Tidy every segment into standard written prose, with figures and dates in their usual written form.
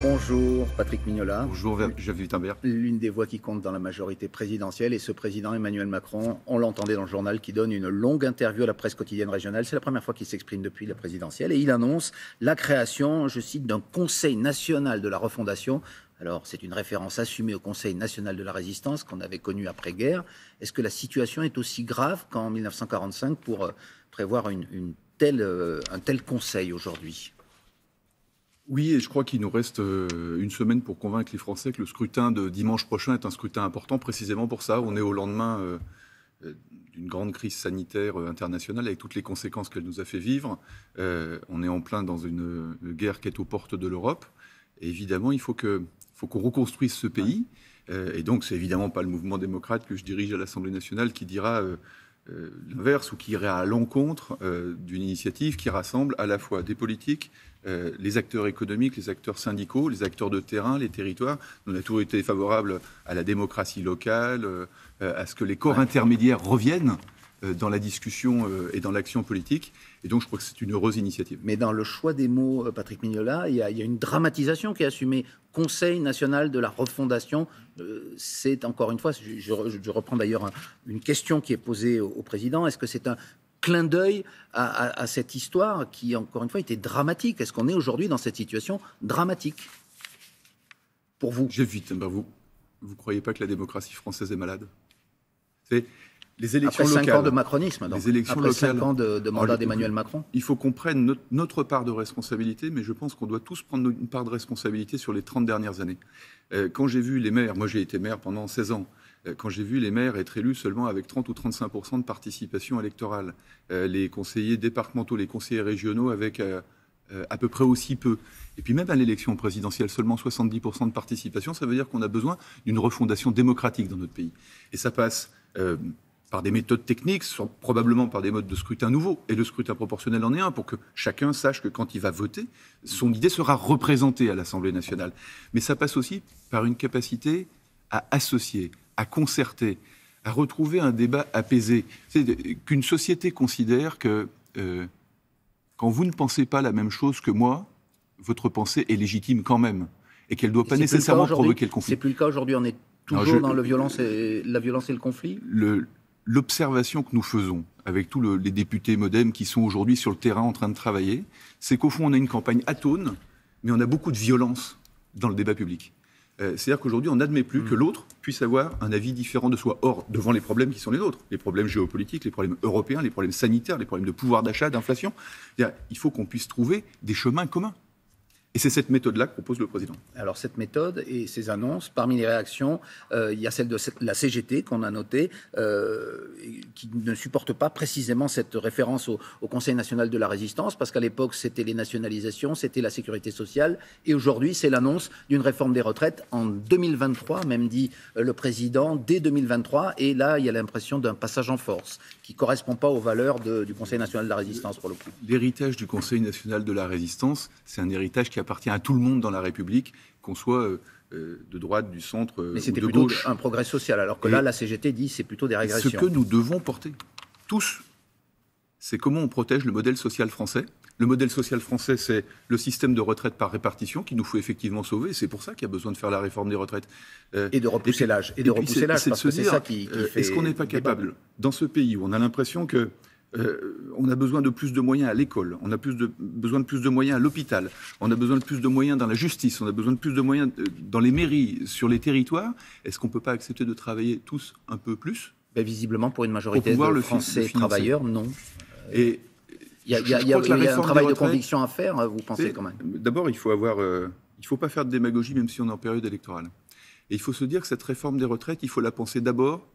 Bonjour Patrick Mignola. Bonjour Xavier Wittenberg. L'une des voix qui compte dans la majorité présidentielle et ce président Emmanuel Macron, on l'entendait dans le journal, qui donne une longue interview à la presse quotidienne régionale. C'est la première fois qu'il s'exprime depuis la présidentielle et il annonce la création, je cite, d'un Conseil national de la refondation. Alors c'est une référence assumée au Conseil national de la résistance qu'on avait connu après-guerre. Est-ce que la situation est aussi grave qu'en 1945 pour prévoir un tel conseil aujourd'hui ? Oui, et je crois qu'il nous reste une semaine pour convaincre les Français que le scrutin de dimanche prochain est un scrutin important précisément pour ça. On est au lendemain d'une grande crise sanitaire internationale avec toutes les conséquences qu'elle nous a fait vivre. On est en plein dans une guerre qui est aux portes de l'Europe. Et évidemment, il faut qu'on reconstruise ce pays. Et donc, c'est évidemment pas le mouvement démocrate que je dirige à l'Assemblée nationale qui dira l'inverse ou qui irait à l'encontre d'une initiative qui rassemble à la fois des politiques, les acteurs économiques, les acteurs syndicaux, les acteurs de terrain, les territoires. On a toujours été favorable à la démocratie locale, à ce que les corps intermédiaires reviennent dans la discussion et dans l'action politique. Et donc, je crois que c'est une heureuse initiative. Mais dans le choix des mots, Patrick Mignola, il y a une dramatisation qui est assumée. Conseil national de la refondation, c'est encore une fois, je reprends d'ailleurs une question qui est posée au président. Est-ce que c'est un clin d'œil à cette histoire qui, encore une fois, était dramatique? Est-ce qu'on est aujourd'hui dans cette situation dramatique pour vous? J'évite. Vous croyez pas que la démocratie française est malade? C'est les élections après 5 locales, ans de macronisme, donc. les élections après locales, 5 ans de mandat d'Emmanuel Macron. Il faut qu'on prenne notre part de responsabilité, mais je pense qu'on doit tous prendre une part de responsabilité sur les 30 dernières années. Quand j'ai vu les maires, moi j'ai été maire pendant 16 ans, quand j'ai vu les maires être élus seulement avec 30 ou 35% de participation électorale, les conseillers départementaux, les conseillers régionaux avec à peu près aussi peu, et puis même à l'élection présidentielle, seulement 70% de participation, ça veut dire qu'on a besoin d'une refondation démocratique dans notre pays. Et ça passe par des méthodes techniques, probablement par des modes de scrutin nouveaux. Et le scrutin proportionnel en est un, pour que chacun sache que quand il va voter, son idée sera représentée à l'Assemblée nationale. Mais ça passe aussi par une capacité à associer, à concerter, à retrouver un débat apaisé. C'est qu'une société considère que quand vous ne pensez pas la même chose que moi, votre pensée est légitime quand même, et qu'elle ne doit pas nécessairement provoquer le conflit. C'est plus le cas aujourd'hui, on est toujours dans la violence et le conflit. L'observation que nous faisons avec tous les députés MoDem qui sont aujourd'hui sur le terrain en train de travailler, c'est qu'au fond, on a une campagne atone, mais on a beaucoup de violence dans le débat public. C'est-à-dire qu'aujourd'hui, on n'admet plus que l'autre puisse avoir un avis différent de soi. Or, devant les problèmes qui sont les nôtres, les problèmes géopolitiques, les problèmes européens, les problèmes sanitaires, les problèmes de pouvoir d'achat, d'inflation, il faut qu'on puisse trouver des chemins communs. Et c'est cette méthode-là que propose le président. Alors cette méthode et ces annonces, parmi les réactions, il y a celle de la CGT qu'on a notée, qui ne supporte pas précisément cette référence au Conseil national de la résistance, parce qu'à l'époque c'était les nationalisations, c'était la sécurité sociale, et aujourd'hui c'est l'annonce d'une réforme des retraites en 2023, même dit le président, dès 2023, et là il y a l'impression d'un passage en force, qui ne correspond pas aux valeurs du Conseil national de la résistance pour le coup. L'héritage du Conseil national de la résistance, c'est un héritage qui appartient à tout le monde dans la République, qu'on soit de droite, du centre ou de gauche. Mais c'était plutôt un progrès social, alors que là, la CGT dit c'est plutôt des régressions. Ce que nous devons porter, tous, c'est comment on protège le modèle social français. Le modèle social français, c'est le système de retraite par répartition qu'il nous faut effectivement sauver. C'est pour ça qu'il y a besoin de faire la réforme des retraites. Et de repousser l'âge. Et de repousser l'âge, parce que c'est ça qui fait... Est-ce qu'on n'est pas capable, dans ce pays où on a l'impression que on a besoin de plus de moyens à l'école, on a besoin de plus de moyens à l'hôpital, on a besoin de plus de moyens dans la justice, on a besoin de plus de moyens dans les mairies, sur les territoires. Est-ce qu'on ne peut pas accepter de travailler tous un peu plus? Visiblement, pour une majorité de Français travailleurs, non. Et il y a un travail de conviction à faire, vous pensez quand même? D'abord, il faut pas faire de démagogie, même si on est en période électorale. Et il faut se dire que cette réforme des retraites, il faut la penser d'abord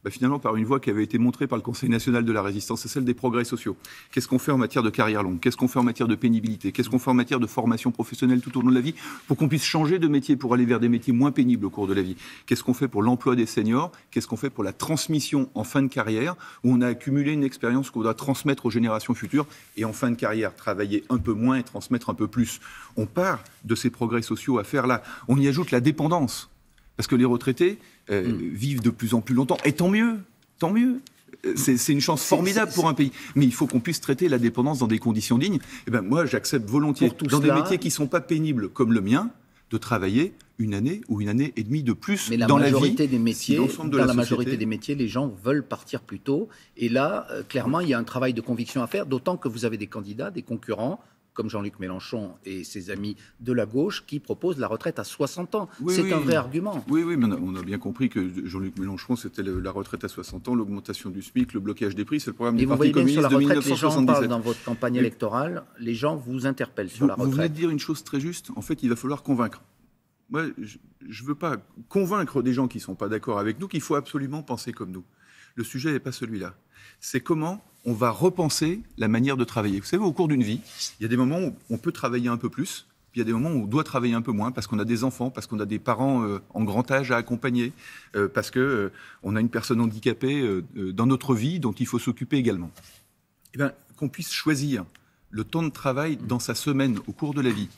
finalement par une voie qui avait été montrée par le Conseil national de la résistance, c'est celle des progrès sociaux. Qu'est-ce qu'on fait en matière de carrière longue? Qu'est-ce qu'on fait en matière de pénibilité? Qu'est-ce qu'on fait en matière de formation professionnelle tout au long de la vie pour qu'on puisse changer de métier, pour aller vers des métiers moins pénibles au cours de la vie? Qu'est-ce qu'on fait pour l'emploi des seniors? Qu'est-ce qu'on fait pour la transmission en fin de carrière, où on a accumulé une expérience qu'on doit transmettre aux générations futures, et en fin de carrière, travailler un peu moins et transmettre un peu plus? On part de ces progrès sociaux à faire là. On y ajoute la dépendance. Parce que les retraités vivent de plus en plus longtemps. Et tant mieux, tant mieux. C'est une chance formidable pour un pays. Mais il faut qu'on puisse traiter la dépendance dans des conditions dignes. Et moi, j'accepte volontiers, dans des métiers qui ne sont pas pénibles comme le mien, de travailler une année ou une année et demie de plus mais dans la vie. Dans la majorité des métiers, les gens veulent partir plus tôt. Et là, clairement, il y a un travail de conviction à faire, d'autant que vous avez des candidats, des concurrents, comme Jean-Luc Mélenchon et ses amis de la gauche, qui proposent la retraite à 60 ans. C'est un vrai argument. Oui, mais on a bien compris que Jean-Luc Mélenchon, c'était la retraite à 60 ans, l'augmentation du SMIC, le blocage des prix, c'est le programme du Parti communiste de 1977. Les gens parlent dans votre campagne électorale, les gens vous interpellent sur la retraite. Vous venez de dire une chose très juste, en fait, il va falloir convaincre. Moi, je ne veux pas convaincre des gens qui ne sont pas d'accord avec nous qu'il faut absolument penser comme nous. Le sujet n'est pas celui-là. C'est comment on va repenser la manière de travailler. Vous savez, au cours d'une vie, il y a des moments où on peut travailler un peu plus, puis il y a des moments où on doit travailler un peu moins, parce qu'on a des enfants, parce qu'on a des parents en grand âge à accompagner, parce qu'on a une personne handicapée dans notre vie dont il faut s'occuper également. Eh bien, qu'on puisse choisir le temps de travail dans sa semaine au cours de la vie,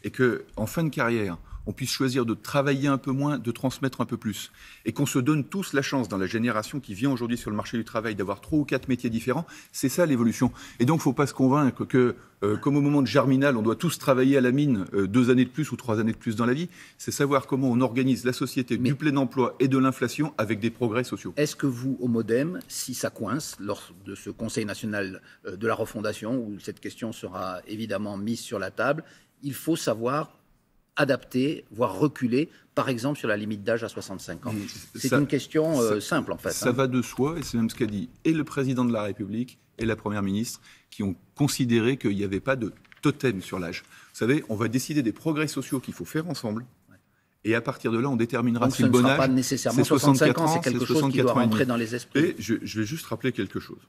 et qu'en fin de carrière, on puisse choisir de travailler un peu moins, de transmettre un peu plus. Et qu'on se donne tous la chance, dans la génération qui vient aujourd'hui sur le marché du travail, d'avoir 3 ou 4 métiers différents. C'est ça l'évolution. Et donc, il ne faut pas se convaincre que, comme au moment de Germinal, on doit tous travailler à la mine 2 années de plus ou 3 années de plus dans la vie. C'est savoir comment on organise la société du plein emploi et de l'inflation avec des progrès sociaux. Est-ce que vous, au MoDem, si ça coince, lors de ce Conseil national de la refondation, où cette question sera évidemment mise sur la table, il faut savoir adapter, voire reculer, par exemple sur la limite d'âge à 65 ans. C'est une question simple en fait. Ça va de soi, et c'est même ce qu'a dit et le président de la République et la Première ministre, qui ont considéré qu'il n'y avait pas de totem sur l'âge. Vous savez, on va décider des progrès sociaux qu'il faut faire ensemble, et à partir de là, on déterminera si le bon âge... Donc ce ne sera pas nécessairement 65 ans, c'est quelque chose qui doit rentrer dans les esprits. Et je vais juste rappeler quelque chose.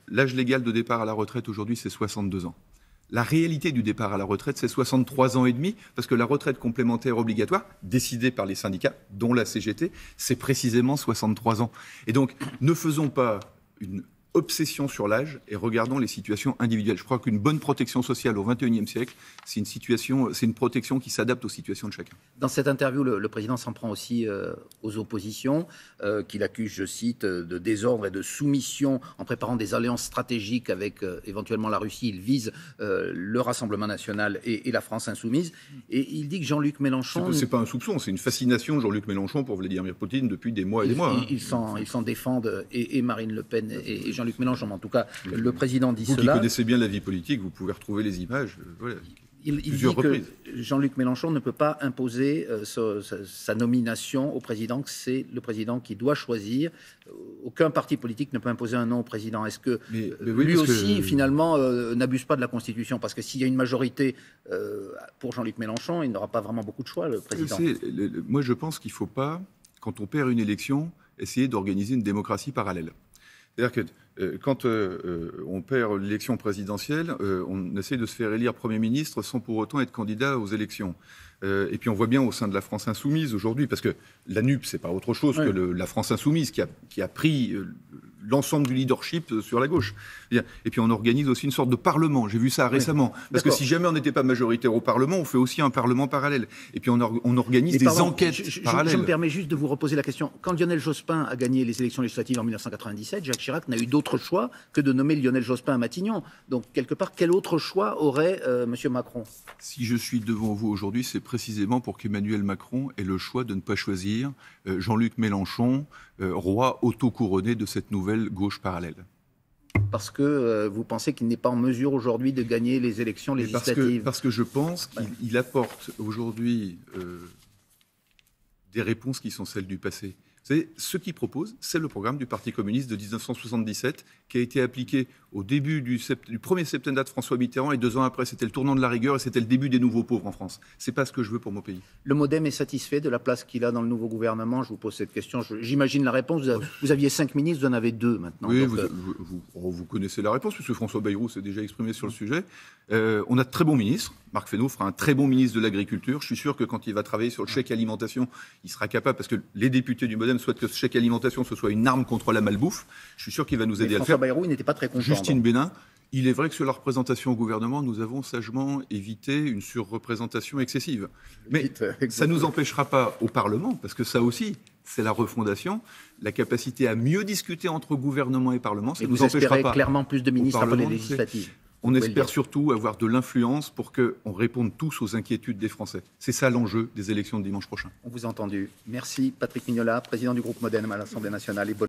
L'âge légal de départ à la retraite aujourd'hui, c'est 62 ans. La réalité du départ à la retraite, c'est 63 ans et demi, parce que la retraite complémentaire obligatoire, décidée par les syndicats, dont la CGT, c'est précisément 63 ans. Et donc, ne faisons pas une obsession sur l'âge et regardons les situations individuelles. Je crois qu'une bonne protection sociale au XXIe siècle, c'est une protection qui s'adapte aux situations de chacun. Dans cette interview, le président s'en prend aussi aux oppositions, qu'il accuse, je cite, de désordre et de soumission en préparant des alliances stratégiques avec éventuellement la Russie. Il vise le Rassemblement national et la France insoumise. Et il dit que Jean-Luc Mélenchon... C'est pas un soupçon, c'est une fascination, Jean-Luc Mélenchon, pour Vladimir Poutine depuis des mois et des mois. Ils s'en défendent, et Marine Le Pen et Jean-Luc Mélenchon, mais en tout cas, le président dit cela. Vous qui connaissez bien la vie politique, vous pouvez retrouver les images. Voilà. Il dit que Jean-Luc Mélenchon ne peut pas imposer sa nomination au président, que c'est le président qui doit choisir. Aucun parti politique ne peut imposer un nom au président. Est-ce que lui aussi, finalement, n'abuse pas de la Constitution? Parce que s'il y a une majorité pour Jean-Luc Mélenchon, il n'aura pas vraiment beaucoup de choix, le président. Moi, je pense qu'il ne faut pas, quand on perd une élection, essayer d'organiser une démocratie parallèle. C'est-à-dire que quand on perd l'élection présidentielle, on essaie de se faire élire Premier ministre sans pour autant être candidat aux élections. Et puis on voit bien au sein de la France insoumise aujourd'hui, parce que la NUP, c'est pas autre chose que la France insoumise qui a pris l'ensemble du leadership sur la gauche. Et puis on organise aussi une sorte de parlement. J'ai vu ça récemment. Parce que si jamais on n'était pas majoritaire au Parlement, on fait aussi un parlement parallèle. Et puis on organise des enquêtes parallèles. Je me permets juste de vous reposer la question. Quand Lionel Jospin a gagné les élections législatives en 1997, Jacques Chirac n'a eu d'autre choix que de nommer Lionel Jospin à Matignon. Donc quelque part, quel autre choix aurait M. Macron? Si je suis devant vous aujourd'hui, c'est précisément pour qu'Emmanuel Macron ait le choix de ne pas choisir Jean-Luc Mélenchon, roi auto-couronné de cette nouvelle gauche parallèle. Parce que vous pensez qu'il n'est pas en mesure aujourd'hui de gagner les élections législatives? Parce que je pense qu'il apporte aujourd'hui des réponses qui sont celles du passé. Vous savez, ce qu'il propose, c'est le programme du Parti communiste de 1977 qui a été appliqué au début du premier septennat de François Mitterrand, et 2 ans après, c'était le tournant de la rigueur et c'était le début des nouveaux pauvres en France. C'est pas ce que je veux pour mon pays. Le MoDem est satisfait de la place qu'il a dans le nouveau gouvernement? Je vous pose cette question. J'imagine la réponse. Vous aviez 5 ministres, vous en avez 2 maintenant. Oui, donc, vous connaissez la réponse, puisque François Bayrou s'est déjà exprimé sur le sujet. On a de très bons ministres. Marc Fesneau fera un très bon ministre de l'Agriculture. Je suis sûr que quand il va travailler sur le chèque alimentation, il sera capable, parce que les députés du MoDem souhaitent que ce chèque alimentation ce soit une arme contre la malbouffe. Je suis sûr qu'il va nous aider à le faire. François Bayrou, il n'était pas très content. Justine Bénin, il est vrai que sur la représentation au gouvernement, nous avons sagement évité une surreprésentation excessive. Mais ça ne nous empêchera pas au Parlement, parce que ça aussi, c'est la refondation, la capacité à mieux discuter entre gouvernement et Parlement. Ça nous empêchera pas. Clairement plus de ministres après les législatives. on espère surtout avoir de l'influence pour qu'on réponde tous aux inquiétudes des Français. C'est ça l'enjeu des élections de dimanche prochain. On vous a entendu. Merci Patrick Mignola, président du groupe Modem à l'Assemblée nationale. Et bonne